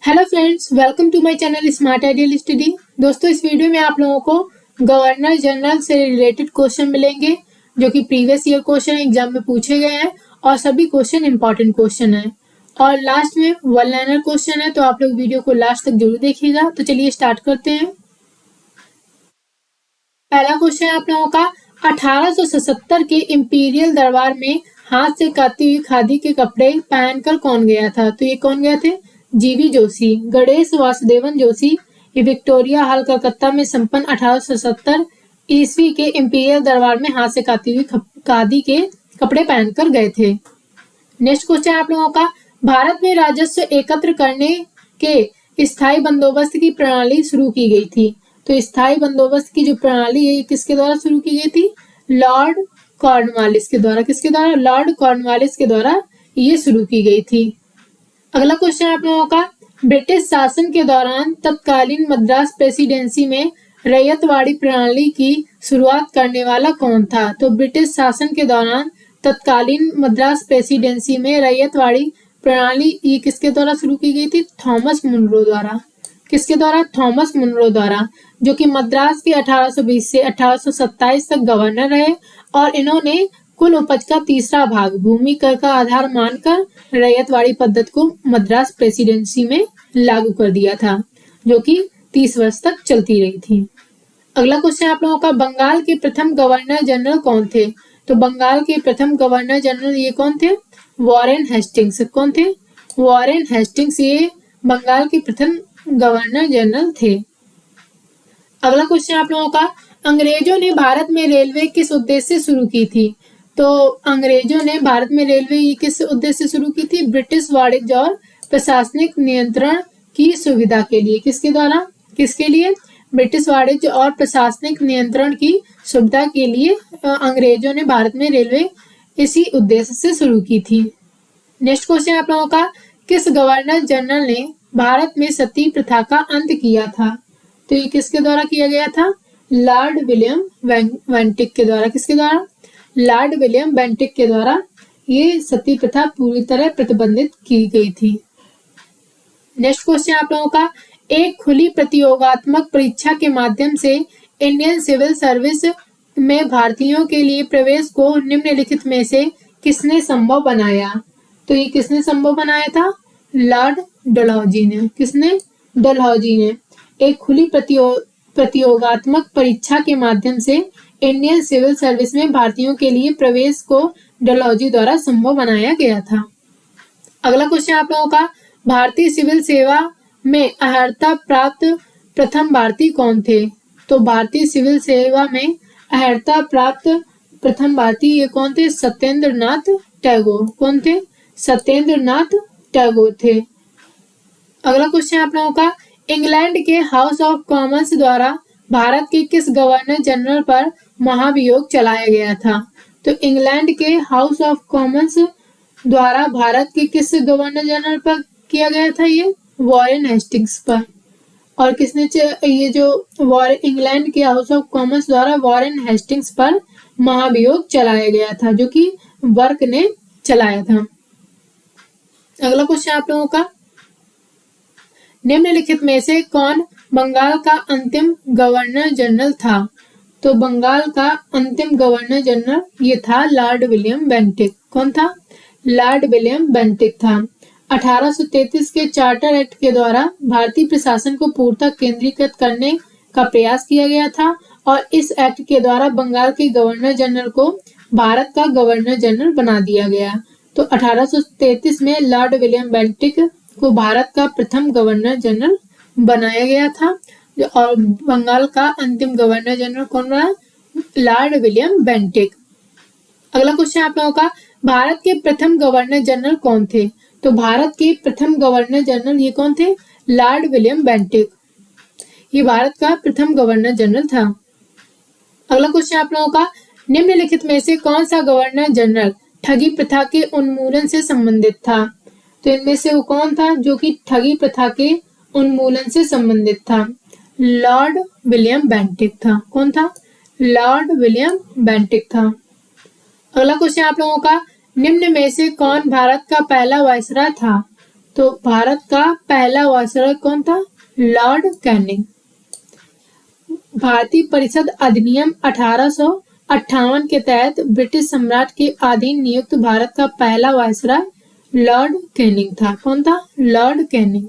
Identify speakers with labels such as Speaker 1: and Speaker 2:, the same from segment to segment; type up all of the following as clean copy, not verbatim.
Speaker 1: Hello friends, welcome to my channel smart ideal study. दोस्तों, इस video में आप लोगों को गवर्नर जनरल से रिलेटेड क्वेश्चन मिलेंगे जो कि प्रीवियस ईयर क्वेश्चन एग्जाम में पूछे गए हैं और सभी क्वेश्चन इंपॉर्टेंट क्वेश्चन हैं और लास्ट में वन लाइनर क्वेश्चन है, तो आप लोग वीडियो को लास्ट तक जरूर देखिएगा। तो चलिए स्टार्ट करते हैं। पहला क्वेश्चन है आप लोगों का, 1877 के इंपीरियल दरबार में हाथ से काती हुई खादी के कपड़े पहनकर कौन गया था? तो ये कौन गए थे? जीवी जोशी, गणेश वासुदेवन जोशी। ये विक्टोरिया हॉल कलकत्ता में संपन्न 1877 ईस्वी के इंपीरियल दरबार में हाथ से काती हुई खादी के कपड़े पहनकर गए थे। नेक्स्ट क्वेश्चन आप लोगों का, भारत में राजस्व एकत्र करने के स्थायी बंदोबस्त की प्रणाली शुरू की गई थी। तो स्थायी बंदोबस्त की जो प्रणाली है ये किसके द्वारा शुरू की गई थी? लॉर्ड कॉर्नवालिस के द्वारा। किसके द्वारा? लॉर्ड कॉर्नवालिस के द्वारा ये शुरू की गई थी। अगला क्वेश्चन आप लोगों का, ब्रिटिश शासन के दौरान तत्कालीन मद्रास प्रेसिडेंसी में रैयतवाड़ी प्रणाली की शुरुआत करने वाला कौन था? तो ब्रिटिश शासन के दौरान तत्कालीन मद्रास प्रेसिडेंसी में रैयतवाड़ी प्रणाली ये किसके द्वारा शुरू की गई थी? थॉमस मुनरो द्वारा। किसके द्वारा? थॉमस मुनरो द्वारा, जो कि मद्रास के 1820 से 1827 तक गवर्नर रहे और इन्होंने कुल उपज का तीसरा भाग भूमि कर का आधार मानकर रैयतवाड़ी पद्धति को मद्रास प्रेसिडेंसी में लागू कर दिया था, जो कि 30 वर्ष तक चलती रही थी। अगला क्वेश्चन आप लोगों का, बंगाल के प्रथम गवर्नर जनरल कौन थे? तो बंगाल के प्रथम गवर्नर जनरल ये कौन थे? Warren Hastings. कौन थे? वॉरेन हेस्टिंग्स ये बंगाल के प्रथम गवर्नर जनरल थे। अगला क्वेश्चन आप लोगों का, अंग्रेजों ने भारत में रेलवे किस उद्देश्य से शुरू की थी? तो अंग्रेजों ने भारत में रेलवे किस उद्देश्य से शुरू की थी? ब्रिटिश वाणिज्य और प्रशासनिक नियंत्रण की सुविधा के लिए। किसके द्वारा? किसके लिए? ब्रिटिश वाणिज्य और प्रशासनिक नियंत्रण की सुविधा के लिए अंग्रेजों ने भारत में रेलवे इसी उद्देश्य से शुरू की थी। नेक्स्ट क्वेश्चन आप लोगों का, किस गवर्नर जनरल ने भारत में सती प्रथा का अंत किया था? तो ये किसके द्वारा किया गया था? लॉर्ड विलियम बेंटिक के द्वारा। किसके द्वारा? लॉर्ड विलियम बेंटिक के द्वारा ये सती प्रथा पूरी तरह प्रतिबंधित की गई थी। नेक्स्ट क्वेश्चन आप लोगों का, एक खुली प्रतियोगात्मक परीक्षा के माध्यम से इंडियन सिविल सर्विस में भारतीयों के लिए प्रवेश को निम्नलिखित में से किसने संभव बनाया? तो ये किसने संभव बनाया था? लॉर्ड डलहौजी ने। किसने? डलहौजी ने। एक खुली प्रतियोगात्मक परीक्षा के माध्यम से इंडियन सिविल सर्विस में भारतीयों के लिए प्रवेश को डलहौजी द्वारा संभव बनाया गया था। अगला क्वेश्चन आप लोगों का, भारतीय सिविल सेवा में अर्हता प्राप्त प्रथम भारतीय कौन थे? तो भारतीय सिविल सेवा में अर्हता प्राप्त प्रथम भारतीय ये कौन थे? सत्येंद्र नाथ टैगोर। कौन थे? सत्येंद्र नाथ टैगोर थे। अगला क्वेश्चन आप लोगों का, इंग्लैंड के हाउस ऑफ कॉमन्स द्वारा भारत के किस गवर्नर जनरल पर महाभियोग चलाया गया था? तो इंग्लैंड के हाउस ऑफ कॉमन्स द्वारा भारत के किस गवर्नर जनरल पर किया गया था? ये वॉरेन हेस्टिंग्स पर। और किसने ये जो इंग्लैंड के हाउस ऑफ कॉमन्स द्वारा वॉरेन हेस्टिंग्स पर महाभियोग चलाया गया था, जो कि वर्क ने चलाया था। अगला क्वेश्चन आप लोगों का, निम्नलिखित में से कौन बंगाल का अंतिम गवर्नर जनरल था? तो बंगाल का अंतिम गवर्नर जनरल ये था लॉर्ड विलियम बेंटिक। कौन था? लॉर्ड विलियम बेंटिक था। 1833 के चार्टर एक्ट के द्वारा भारतीय प्रशासन को पूर्णतः केंद्रीकृत करने का प्रयास किया गया था और इस एक्ट के द्वारा बंगाल के गवर्नर जनरल को भारत का गवर्नर जनरल बना दिया गया। तो 1833 में लॉर्ड विलियम बेंटिक को भारत का प्रथम गवर्नर जनरल बनाया गया था और बंगाल का अंतिम गवर्नर जनरल कौन बना? Lord William Bentinck. अगला क्वेश्चन आप लोगों का, भारत के प्रथम गवर्नर जनरल कौन थे? तो भारत के प्रथम गवर्नर जनरल ये कौन थे? Lord William Bentinck. ये भारत का प्रथम गवर्नर जनरल था। अगला क्वेश्चन आप लोगों का, निम्नलिखित में से कौन सा गवर्नर जनरल ठगी प्रथा के उन्मूलन से संबंधित था? तो इनमें से वो कौन था जो कि ठगी प्रथा के उन्मूलन से संबंधित था? लॉर्ड विलियम बेंटिक था। कौन था? लॉर्ड विलियम बेंटिक था। अगला क्वेश्चन आप लोगों का, निम्न में से कौन भारत का पहला वायसराय था? तो भारत का पहला वायसराय कौन था? Lord Canning. भारतीय परिषद अधिनियम 1858 के तहत ब्रिटिश सम्राट के अधीन नियुक्त भारत का पहला वायसराय लॉर्ड कैनिंग था। कौन था? Lord Canning.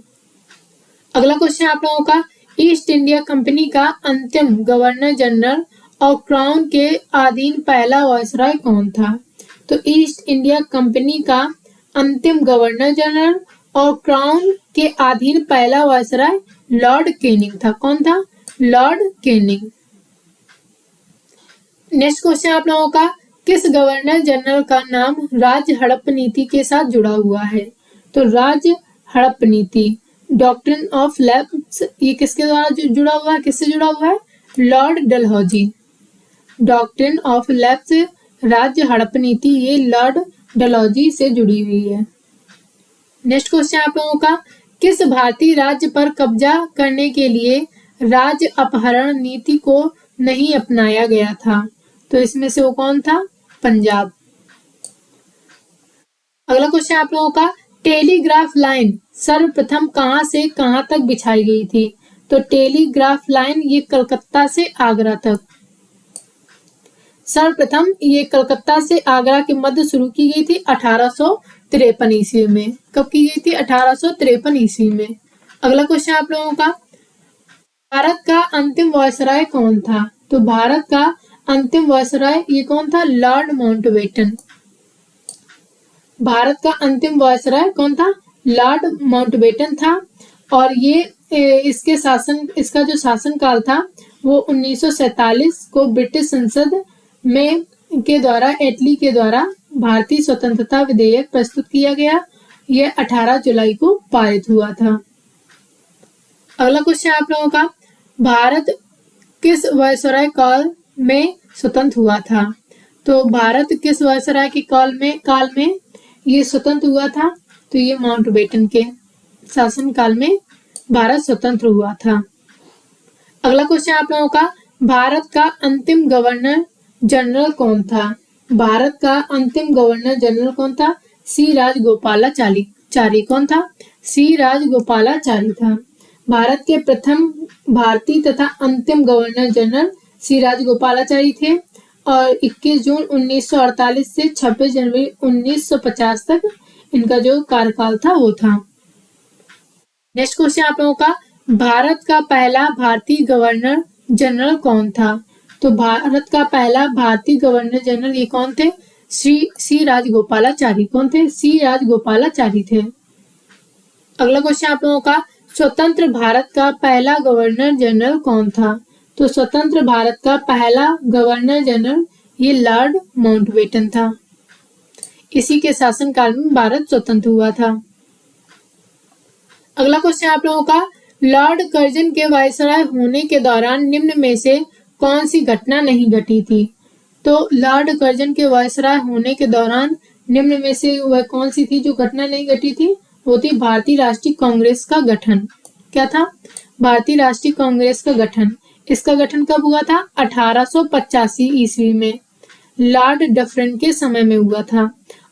Speaker 1: अगला क्वेश्चन आप लोगों का, ईस्ट इंडिया कंपनी का अंतिम गवर्नर जनरल और क्राउन के अधीन पहला वायसराय कौन था? तो ईस्ट इंडिया कंपनी का अंतिम गवर्नर जनरल और क्राउन के अधीन पहला वायसराय लॉर्ड कैनिंग था। कौन था? Lord Canning. नेक्स्ट क्वेश्चन आप लोगों का, किस गवर्नर जनरल का नाम राज्य हड़प नीति के साथ जुड़ा हुआ है? तो राज्य हड़प नीति, डॉक्ट्रिन ऑफ लैप्स, ये किसके द्वारा जुड़ा हुआ है? किससे जुड़ा हुआ है? Lord Dalhousie. Doctrine of lapse, राज्य हड़प नीति, ये लॉर्ड डलहौजी से जुड़ी हुई है। नेक्स्ट क्वेश्चन आप लोगों का, किस भारतीय राज्य पर कब्जा करने के लिए राज्य अपहरण नीति को नहीं अपनाया गया था? तो इसमें से वो कौन था? पंजाब। अगला क्वेश्चन आप लोगों का, टेलीग्राफ लाइन सर्वप्रथम कहां से कहां तक बिछाई गई थी? तो टेलीग्राफ लाइन ये कलकत्ता से आगरा तक। सर्वप्रथम ये कलकत्ता से आगरा के मध्य शुरू की गई थी 1853 ईस्वी में। कब की गई थी? 1853 ईस्वी में। अगला क्वेश्चन आप लोगों का, भारत का अंतिम वायसराय कौन था? तो भारत का अंतिम वायसराय ये कौन था? Lord Mountbatten. भारत का अंतिम वायसराय कौन था? लॉर्ड माउंटबेटन था। और ये इसका जो शासन काल था वो 1947 को ब्रिटिश संसद में के द्वारा एटली के द्वारा भारतीय स्वतंत्रता विधेयक प्रस्तुत किया गया। यह 18 जुलाई को पारित हुआ था। अगला क्वेश्चन आप लोगों का, भारत किस वायसराय काल में स्वतंत्र हुआ था? तो भारत किस वायसराय के काल में ये स्वतंत्र हुआ था? तो ये माउंटबेटन के शासन काल में भारत स्वतंत्र हुआ था। अगला क्वेश्चन आप लोगों का, भारत का अंतिम गवर्नर जनरल कौन था? भारत का अंतिम गवर्नर जनरल कौन था? सी राजगोपालाचारी। कौन था? सी राजगोपालाचारी था। भारत के प्रथम भारतीय तथा अंतिम गवर्नर जनरल सी राजगोपालाचारी थे और 21 जून 1948 से 26 जनवरी 1950 तक इनका जो कार्यकाल था वो था। नेक्स्ट क्वेश्चन आप लोगों का, भारत का पहला भारतीय गवर्नर जनरल कौन था? तो भारत का पहला भारतीय गवर्नर जनरल ये कौन थे? सी राजगोपालाचारी। कौन थे? सी राजगोपालाचारी थे। अगला क्वेश्चन आप लोगों का, स्वतंत्र भारत का पहला गवर्नर जनरल कौन था? तो स्वतंत्र भारत का पहला गवर्नर जनरल ये लॉर्ड माउंटबेटन था। इसी के शासनकाल में भारत स्वतंत्र हुआ था। अगला क्वेश्चन आप लोगों का, लॉर्ड कर्जन के वायसराय होने के दौरान निम्न में से कौन सी घटना नहीं घटी थी? तो लॉर्ड कर्जन के वायसराय होने के दौरान निम्न में से वह कौन सी थी जो घटना नहीं घटी थी? वो थी भारतीय राष्ट्रीय कांग्रेस का गठन। क्या था? भारतीय राष्ट्रीय कांग्रेस का गठन। इसका गठन कब हुआ था? 1885 ईस्वी में लॉर्ड डफरिन के समय में हुआ था।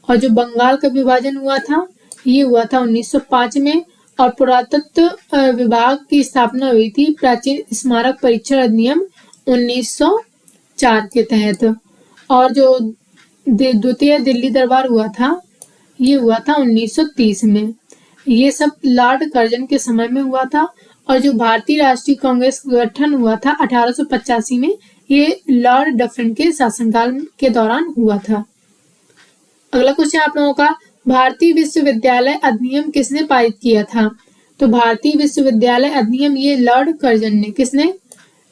Speaker 1: और जो बंगाल का विभाजन हुआ था ये हुआ था 1905 में। और पुरातत्व विभाग की स्थापना हुई थी प्राचीन स्मारक परीक्षण अधिनियम 1904 के तहत। और जो द्वितीय दिल्ली दरबार हुआ था ये हुआ था 1930 में। ये सब लॉर्ड कर्जन के समय में हुआ था। और जो भारतीय राष्ट्रीय कांग्रेस का गठन हुआ था 1885 में, ये लॉर्ड डफरिन के शासनकाल के दौरान हुआ था। अगला क्वेश्चन आप लोगों का, भारतीय विश्वविद्यालय अधिनियम किसने पारित किया था? तो भारतीय विश्वविद्यालय अधिनियम ये लॉर्ड कर्जन ने, किसने?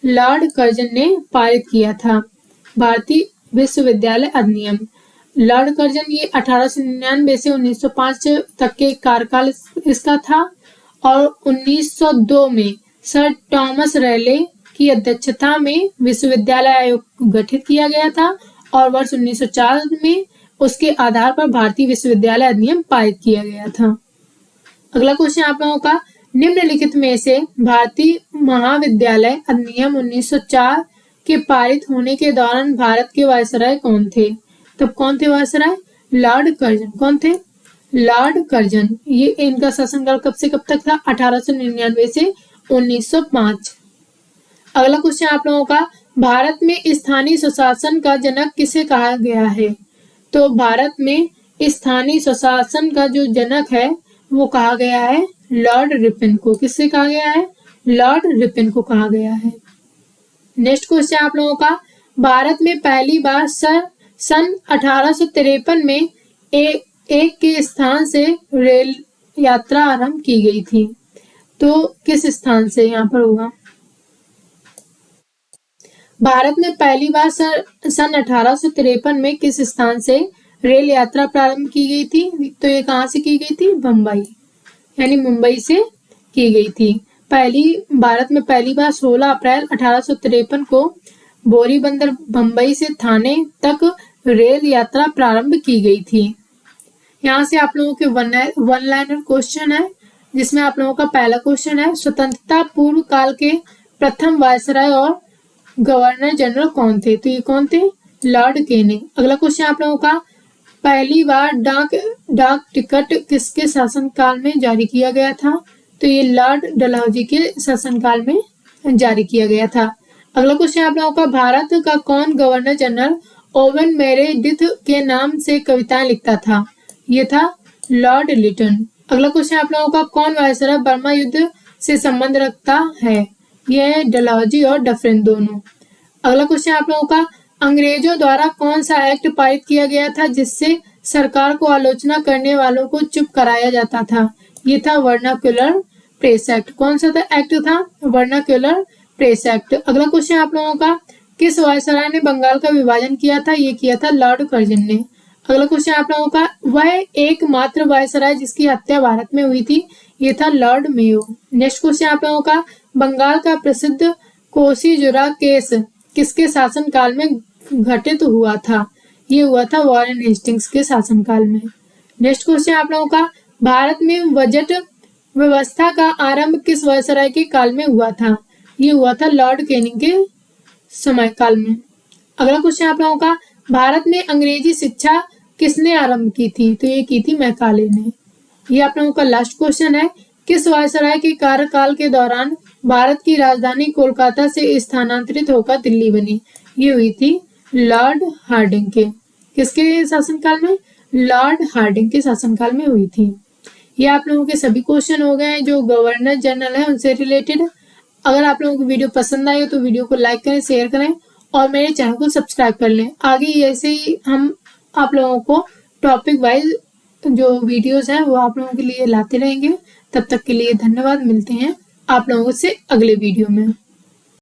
Speaker 1: लॉर्ड कर्जन ने पारित किया था भारतीय विश्वविद्यालय अधिनियम। लॉर्ड कर्जन ये 1899 से 1905 तक के कार्यकाल इसका था। और 1902 में सर थॉमस रैले की अध्यक्षता में विश्वविद्यालय आयोग गठित किया गया था। और वर्ष 1904 में उसके आधार पर भारतीय विश्वविद्यालय अधिनियम पारित किया गया था। अगला क्वेश्चन आप लोगों का, निम्नलिखित में से भारतीय महाविद्यालय अधिनियम 1904 के पारित होने के दौरान भारत के वायसराय कौन थे? तब कौन थे वायसराय? Lord Curzon. कौन थे? Lord Curzon. ये इनका शासनकाल कब से कब तक था? 1899 से 1905। अगला क्वेश्चन आप लोगों का, भारत में स्थानीय स्वशासन का जनक किसे कहा गया है? तो भारत में स्थानीय स्वशासन का जो जनक है वो कहा गया है लॉर्ड रिपन को। किससे कहा गया है? लॉर्ड रिपन को कहा गया है। नेक्स्ट क्वेश्चन आप लोगों का, भारत में पहली बार सन 1853 में एक के स्थान से रेल यात्रा आरंभ की गई थी। तो किस स्थान से यहाँ पर होगा? भारत में पहली बार सन 1853 में किस स्थान से रेल यात्रा प्रारंभ की गई थी? तो ये कहाँ से की गई थी? बम्बई, यानी मुंबई से की गई थी। भारत में पहली बार 16 अप्रैल 1853 को बोरीबंदर बम्बई से थाने तक रेल यात्रा प्रारंभ की गई थी। यहाँ से आप लोगों के वन लाइनर क्वेश्चन है, जिसमें आप लोगों का पहला क्वेश्चन है, स्वतंत्रता पूर्व काल के प्रथम वायसराय और गवर्नर जनरल कौन थे? तो ये कौन थे? Lord Canning. अगला क्वेश्चन आप लोगों का, पहली बार डाक टिकट किसके शासनकाल में जारी किया गया था? तो ये लॉर्ड डलहौजी के शासनकाल में जारी किया गया था। अगला क्वेश्चन आप लोगों का, भारत का कौन गवर्नर जनरल ओवन मेरेडिथ के नाम से कविताएं लिखता था? ये था लॉर्ड लिटन। अगला क्वेश्चन आप लोगों का, कौन वायसराय बर्मा युद्ध से संबंध रखता है? यह है डलहौजी और डफरिन दोनों। अगला क्वेश्चन आप लोगों का, अंग्रेजों द्वारा कौन सा एक्ट पारित किया गया था जिससे सरकार को आलोचना करने वालों को चुप कराया जाता था? ये था वर्नाक्युलर प्रेस एक्ट। कौन सा एक्ट था? Vernacular press act. अगला क्वेश्चन आप लोगों का, किस वायसराय ने बंगाल का विभाजन किया था? ये किया था लॉर्ड कर्जन ने। अगला क्वेश्चन आप लोगों का, वह एकमात्र वायसराय जिसकी हत्या भारत में हुई थी? ये था लॉर्ड मेयो। नेक्स्ट क्वेश्चन आप लोगों का, बंगाल का प्रसिद्ध कोसीजुरा केस किसके शासनकाल में घटित हुआ था? ये हुआ था वॉरेन हेस्टिंग्स के शासनकाल में। नेक्स्ट क्वेश्चन आप लोगों का, भारत में बजट व्यवस्था का आरंभ किस वायसराय के काल में हुआ था? ये हुआ था लॉर्ड केनिंग के समय काल में। अगला क्वेश्चन आप लोगों का, भारत में अंग्रेजी शिक्षा किसने आरंभ की थी? तो ये की थी मैकाले ने। ये आप लोगों का लास्ट क्वेश्चन है, किस वायसराय के कार्यकाल के दौरान भारत की राजधानी कोलकाता से स्थानांतरित होकर दिल्ली बनी? ये हुई थी लॉर्ड हार्डिंग के। किसके शासनकाल में? लॉर्ड हार्डिंग के शासनकाल में हुई थी। ये आप लोगों के सभी क्वेश्चन हो गए जो गवर्नर जनरल है उनसे रिलेटेड। अगर आप लोगों को वीडियो पसंद आई हो तो वीडियो को लाइक करें, शेयर करें और मेरे चैनल को सब्सक्राइब कर लें। आगे ऐसे ही हम आप लोगों को टॉपिक वाइज जो वीडियोस हैं वो आप लोगों के लिए लाते रहेंगे। तब तक के लिए धन्यवाद। मिलते हैं आप लोगों से अगले वीडियो में।